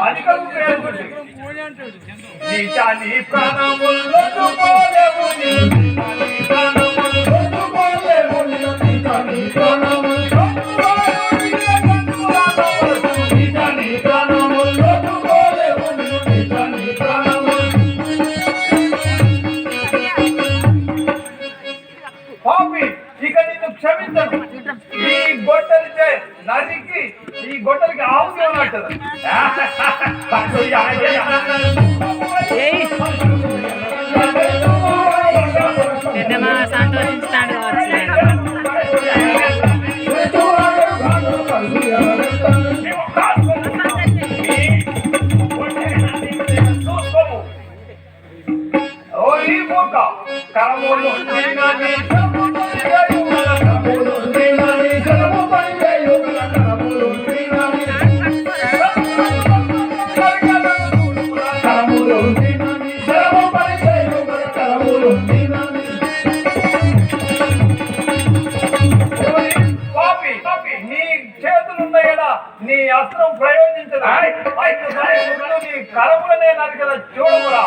అధికము పేర్కొండి నీచాని ప్రాణములను పోలేవు నీచాని ప్రాణములను పోలేవు నీచాని ప్రాణములను నీచాని ప్రాణములను పోలేవు నీచాని పాపి ఇక నిన్ను క్షమించను ఈ గొడ్డలిచే నరికి ఈ గొడ్డలికి ఆవుకి ఉన్నట్టు సంతోషిస్తాడు కరములు నీ అస్త్రం ప్రయోగించదు నీ కరములనే నాకు కదా చూడమురా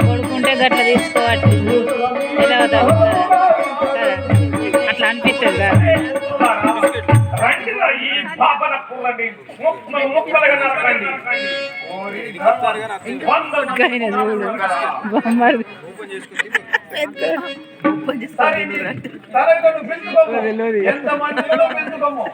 కొడుకుంటే గట్ల తీసుకోవాలి అట్లా అనిపిస్తుంది ఎంత మందిలో పెంచుకోము